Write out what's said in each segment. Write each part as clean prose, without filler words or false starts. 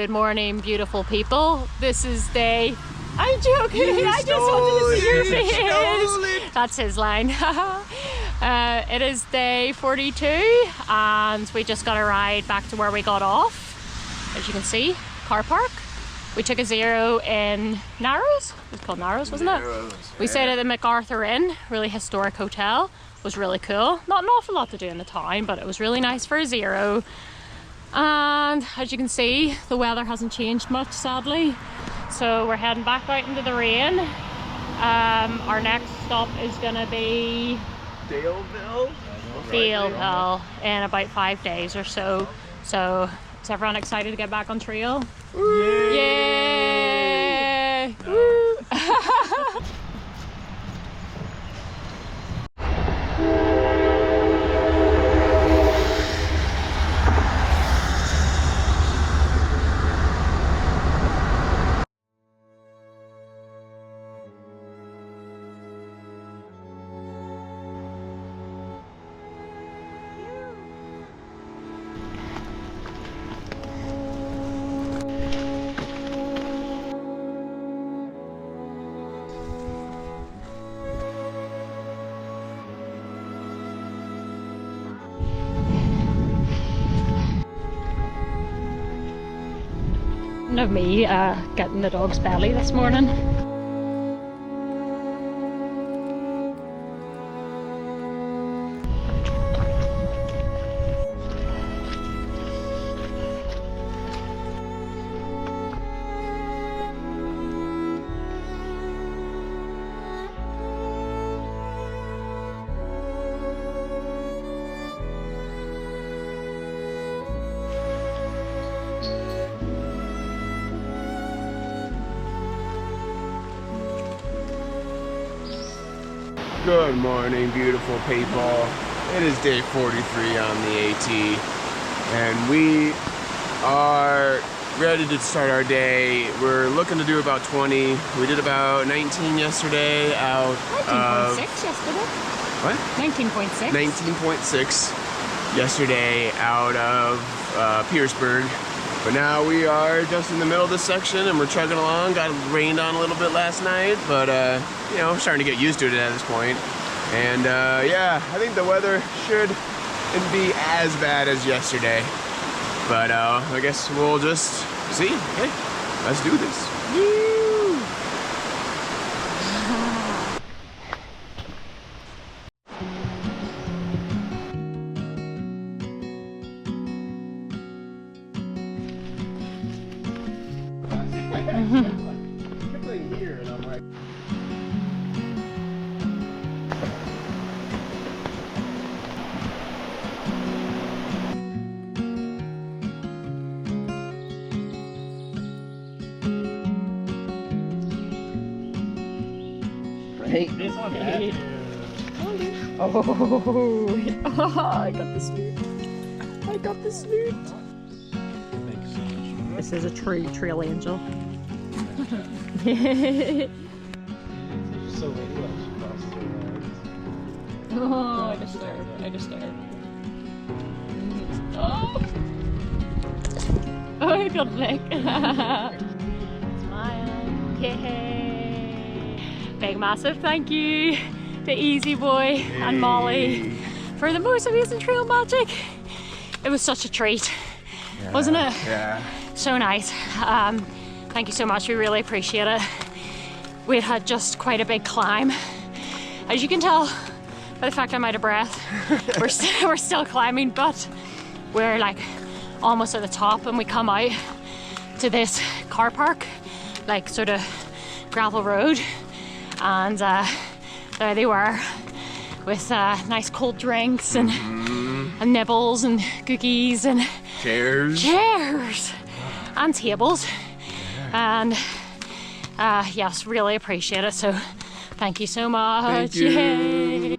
Good morning, beautiful people. This is day... I'm joking, I just wanted to see your face. That's his line. It is day 42 and we just got a ride back to where we got off. As you can see, car park. We took a zero in Narrows. It was called Narrows, wasn't it? We stayed at the MacArthur Inn, really historic hotel. It was really cool. Not an awful lot to do in the town, but it was really nice for a zero. And as you can see, the weather hasn't changed much, sadly. So we're heading back out into the rain. Our next stop is gonna be Daleville in about 5 days or so. So is everyone excited to get back on trail? Yay! Yay! Woo! Of me getting the dog's belly this morning. Good morning, beautiful people. It is day 43 on the AT, and we are ready to start our day. We're looking to do about 20. We did about 19 yesterday out 19.6 yesterday. What? 19.6. 19.6 yesterday out of Pierceburg. But now we are just in the middle of this section and we're chugging along. Got rained on a little bit last night, but you know, starting to get used to it at this point. And yeah, I think the weather shouldn't be as bad as yesterday. But I guess we'll just see. Okay, let's do this. Woo! Here, and I'm like, right? This one bad. Oh, I got the snoot. I got the snoot. This is a true trail angel. So Oh, I disturbed. Oh! Oh, I got lick. Smile. Yay! Big massive thank you to Easy Boy and Molly for the most amazing trail magic. It was such a treat, wasn't it? Yeah. So nice. Thank you so much, we really appreciate it. We had just quite a big climb. As you can tell by the fact I'm out of breath, we're still climbing, but we're like almost at the top and we come out to this car park, like sort of gravel road, and there they were with nice cold drinks and nibbles and cookies and chairs and tables. And yes, really appreciate it. So thank you so much. Thank you. Yay.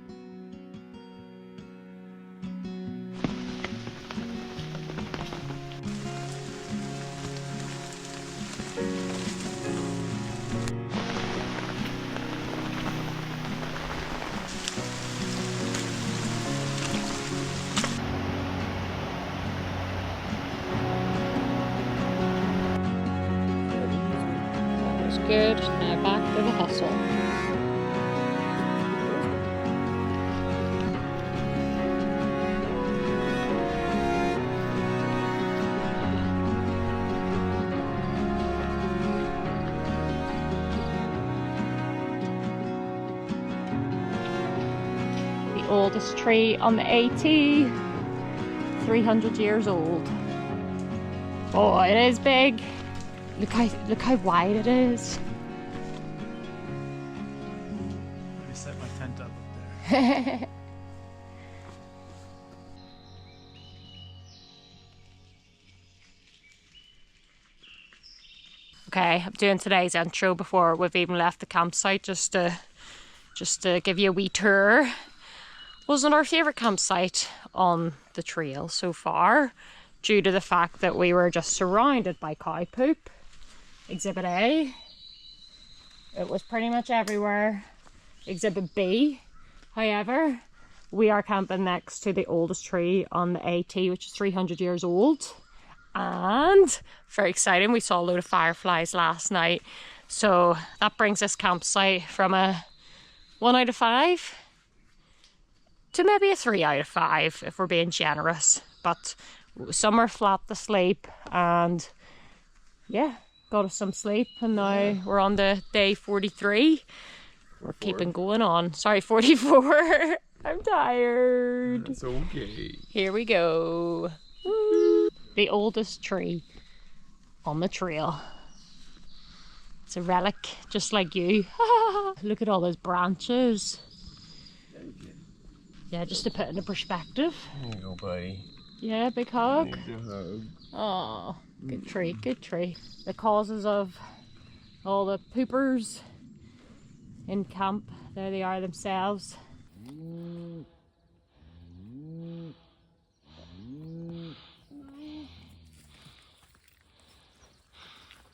was good. Now back to the hustle. The oldest tree on the AT, 300 years old. Oh, it is big. Look how wide it is. I set my tent up there. Okay, I'm doing today's intro before we've even left the campsite, just to give you a wee tour. Wasn't our favourite campsite on the trail so far, due to the fact that we were just surrounded by cow poop. Exhibit A, it was pretty much everywhere. Exhibit B, however, we are camping next to the oldest tree on the AT, which is 300 years old. And very exciting, we saw a load of fireflies last night. So that brings this campsite from a 1 out of 5 to maybe a 3 out of 5 if we're being generous. But some are flat to sleep, and yeah, got us some sleep, and now we're on to day 43. We're keeping going on. Sorry, 44. I'm tired. It's okay. Here we go. Woo. The oldest tree on the trail. It's a relic, just like you. Look at all those branches. Yeah, just to put it into perspective. There you go, buddy. Yeah, big hug. Need a hug. Oh, good tree, good tree. The causes of all the poopers in camp, there they are themselves.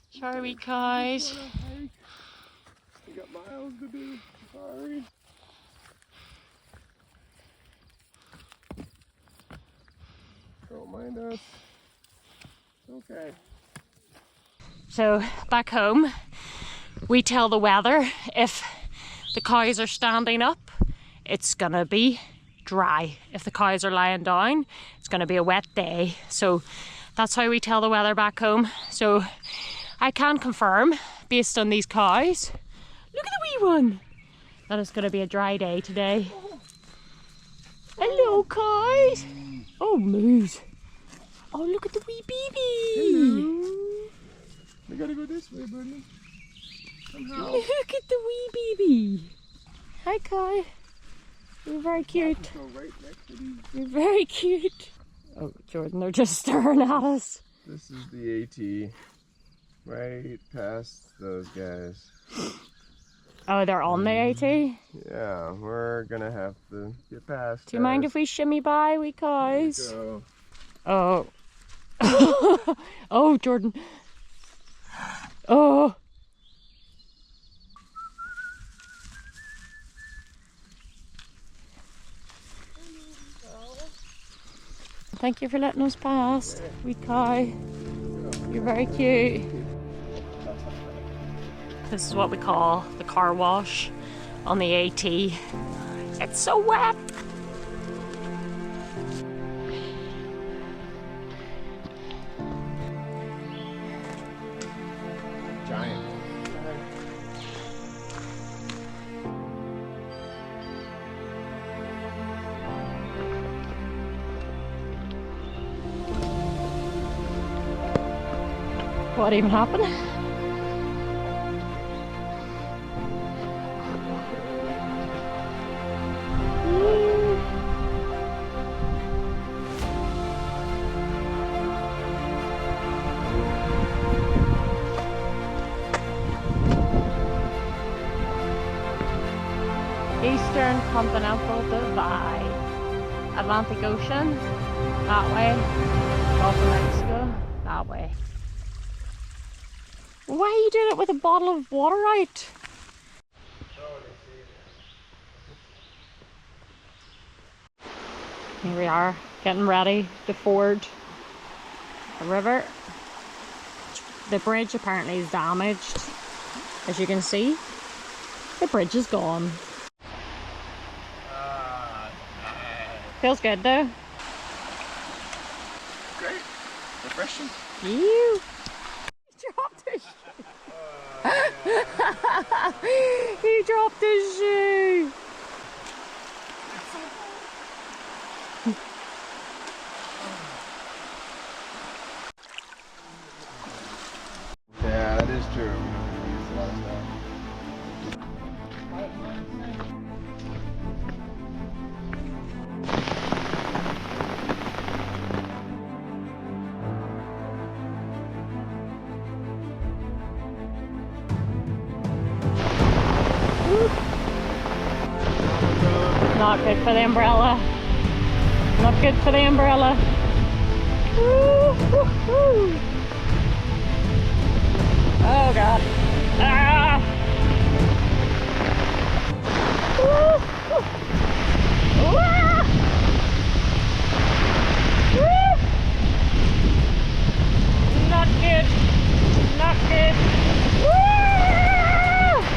Sorry, wee cows. We got miles to do. Sorry. Don't mind us. It's okay. So back home, we tell the weather if the cows are standing up, it's gonna be dry. If the cows are lying down, it's gonna be a wet day. So that's how we tell the weather back home. So I can confirm, based on these cows, look at the wee one, that it's gonna be a dry day today. Hello, cows. Oh, moose. Oh, look at the wee baby. Hello. We gotta go this way, buddy. Somehow. Look at the wee baby. Hi, Kai. You're very cute. Go right next to these. You're very cute. Oh, Jordan, they're just staring at us. This is the AT. Right past those guys. Oh, they're on the AT? Yeah, we're gonna have to get past. Do you mind if we shimmy by, wee cows? Go. Oh. Oh, Jordan. Oh. Thank you for letting us pass, wee cow. You're very cute. This is what we call the car wash on the AT. It's so wet. Giant. What even happened? Eastern Continental Divide. Atlantic Ocean, that way. Gulf of Mexico, that way. Why are you doing it with a bottle of water out? Here we are, getting ready to ford the river. The bridge apparently is damaged. As you can see, the bridge is gone. Feels good though. Great. Refreshing. You dropped his shoe. He dropped his shoe. Yeah, that is true. Not good for the umbrella. Not good for the umbrella. Woo, woo, woo. Oh god. Ah. Woo, woo. Ah. Woo. Not good. Not good. Woo.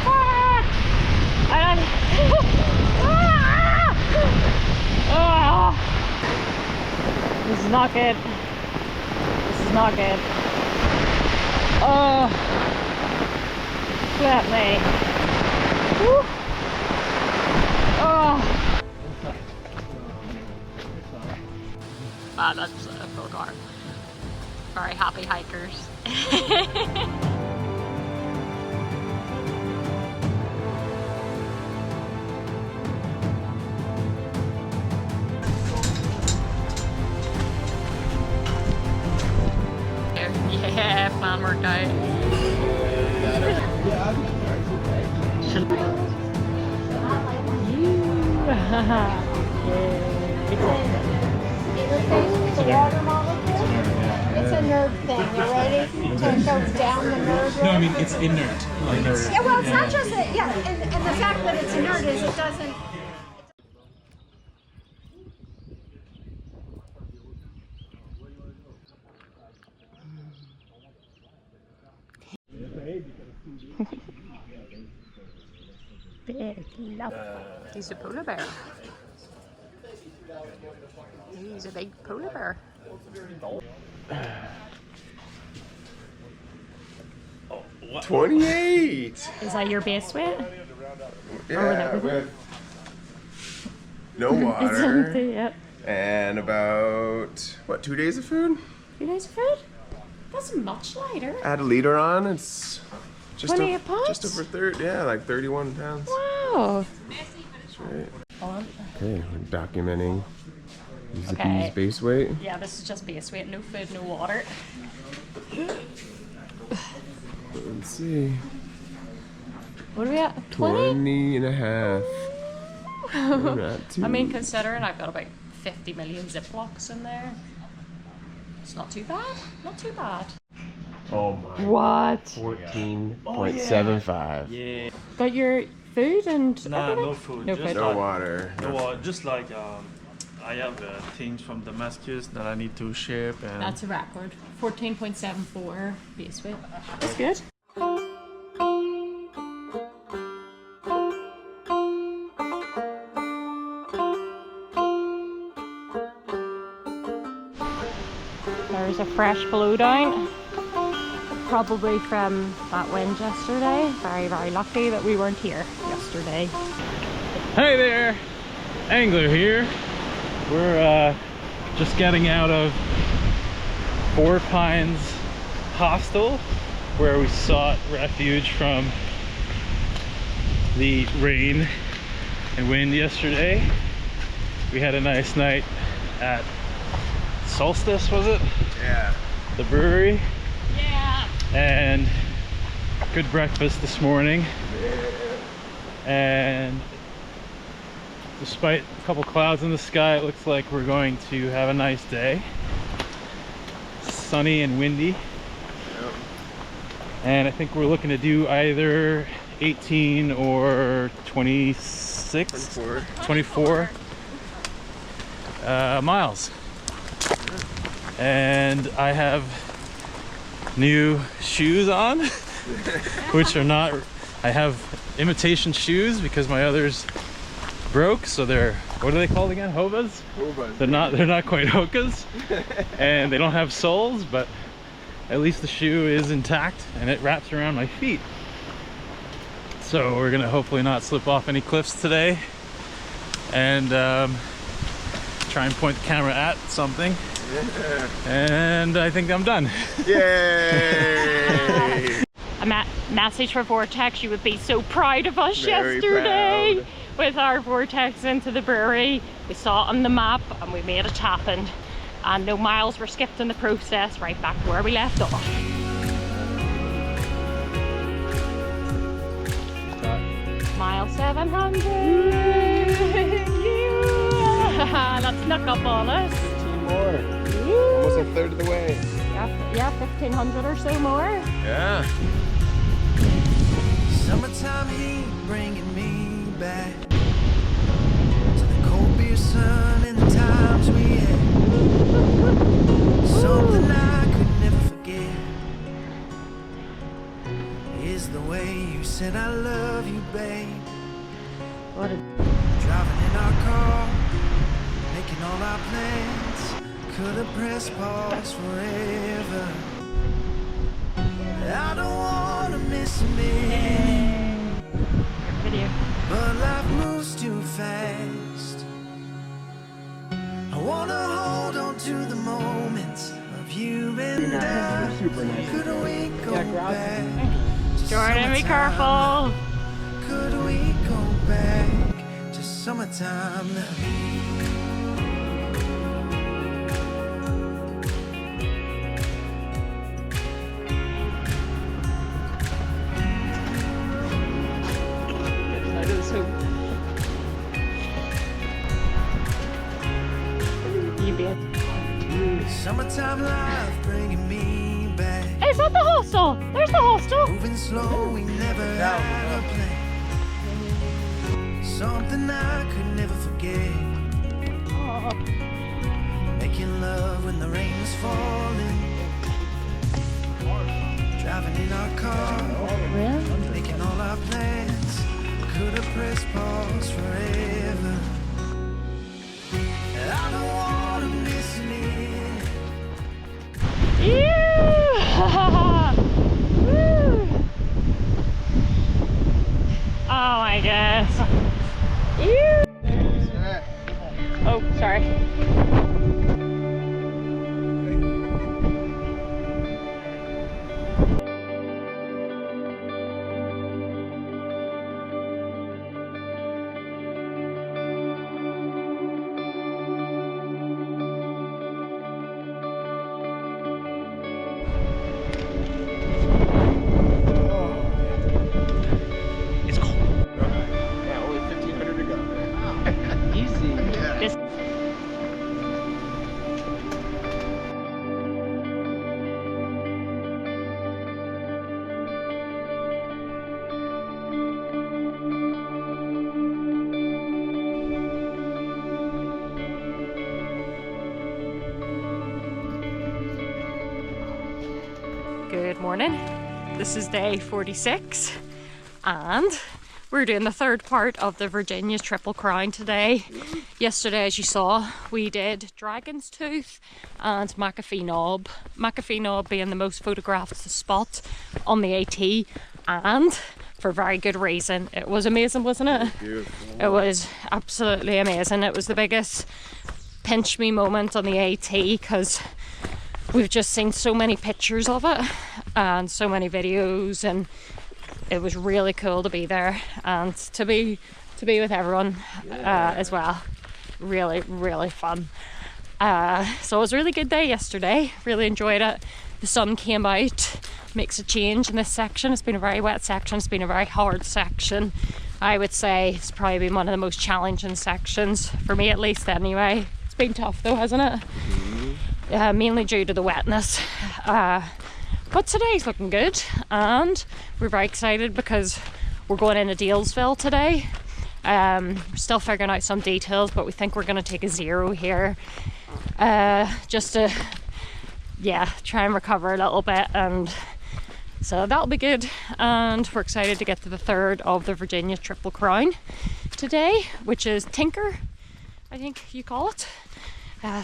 Ah. I don't. Ah. This is not good. This is not good. Oh, flip me. Woo. Oh. Wow, that's a full car. Very happy hikers. Yeah, plan worked out. It's a nerd thing. You ready? So it goes down the nerd road. No, I mean it's inert. Like it's, Yeah, well, it's not just a, yeah, and the fact that it's a nerd is it doesn't. Big love. He's a polar bear. He's a big polar bear. 28. Is that your base weight? Yeah, with no It's water empty, yep. and about what, 2 days of food? 2 days of food? That's much lighter. Add a liter on. It's just 28 pounds? just over 30. Yeah, like 31 pounds. Wow. That's right. On. Okay, we're documenting these Okay. base weight. Yeah, this is just base weight. No food, no water. Let's see. What are we at? 20? 20 and a half. We're not too- I mean, considering I've got about 50 million Ziplocs in there, it's not too bad. Not too bad. Oh my. What? 14.75. yeah. Got your food and Nah, everything? no food. No just food. No like, water. no water. Just like I have things from Damascus that I need to ship and. That's a record. 14.74 base weight. That's good. There's a fresh blowdown. Probably from that wind yesterday. Very, very lucky that we weren't here yesterday. Hey there, Angler here. We're just getting out of Four Pines Hostel, where we sought refuge from the rain and wind yesterday. We had a nice night at Solstice, was it? Yeah. The brewery. Yeah. And good breakfast this morning. And despite a couple clouds in the sky, it looks like we're going to have a nice day. Sunny and windy. Yep. And I think we're looking to do either 18 or 26, 24 miles. And I have new shoes on, which are not I have imitation shoes because my others broke, so they're, what are they called again? Hovas? Hovas. They're not quite Hokas. And they don't have soles, but at least the shoe is intact and it wraps around my feet. So we're gonna hopefully not slip off any cliffs today, and try and point the camera at something. Yeah. And I think I'm done. Yay! A message for Vortex, you would be so proud of us Very yesterday proud. with our Vortex into the brewery. We saw it on the map and we made it happen. And no miles were skipped in the process, right back where we left off. Mile 700. Yeah. That snuck up on us. 15 more. Almost a third of the way. Yeah, 1,500 or so more. Yeah. Summertime heat bringing me back to the cold beer sun and the times we had. Something I could never forget is the way you said I love you, babe. What a Driving in our car, making all our plans. Could have pressed pause forever. I don't wanna miss a minute, video. but life moves too fast. I wanna hold on to the moments of you and I. Could we go back to Jordan, be summertime? careful. Could we go back to summertime now? Summertime life bringing me back. Hey, is that the hostel? There's the hostel. Moving slow, we never had a plan. Something I could never forget. Oh, Making love when the rain is falling. Driving in our car, really? making all our plans. Could have pressed pause forever. I don't wanna miss a minute. Woo! Oh my gosh. Oh, sorry. Yeah, only 1,500 to go. Easy. Just good morning. This is day 46 and we're doing the third part of the Virginia Triple Crown today. Yesterday, as you saw, we did Dragon's Tooth and Mcafee Knob. Mcafee Knob being the most photographed spot on the AT, and for very good reason. It was amazing, wasn't it? Beautiful. It was absolutely amazing. It was the biggest pinch me moment on the AT because we've just seen so many pictures of it and so many videos, and it was really cool to be there and to be with everyone as well. Really, really fun. So it was a really good day yesterday. Really enjoyed it. The sun came out, makes a change in this section. It's been a very wet section. It's been a very hard section. I would say it's probably been one of the most challenging sections for me, at least. Anyway, it's been tough though, hasn't it? Mainly due to the wetness. But today's looking good, and we're very excited because we're going into Dalesville today. We're still figuring out some details, but we think we're going to take a zero here just to try and recover a little bit and So that'll be good, and we're excited to get to the third of the Virginia Triple Crown today, which is Tinker, I think you call it.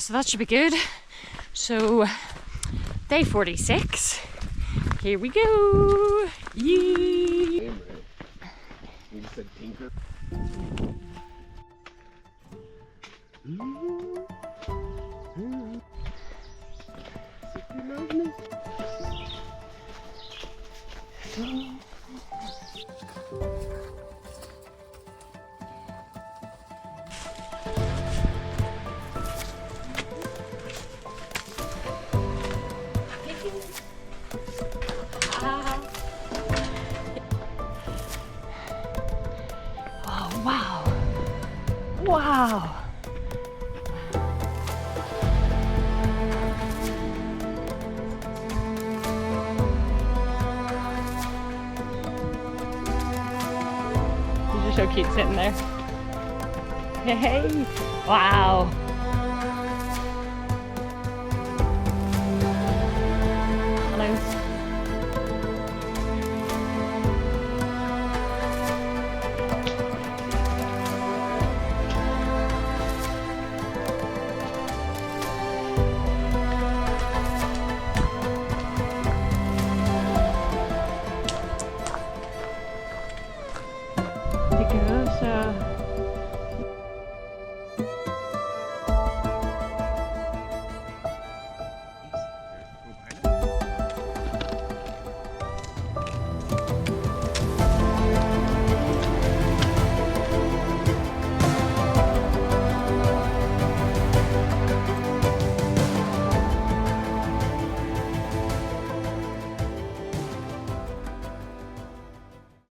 So that should be good. So day 46, here we go. Yee! You just said Tinker. Oh, wow. Wow. You're so cute sitting there. Hey, wow.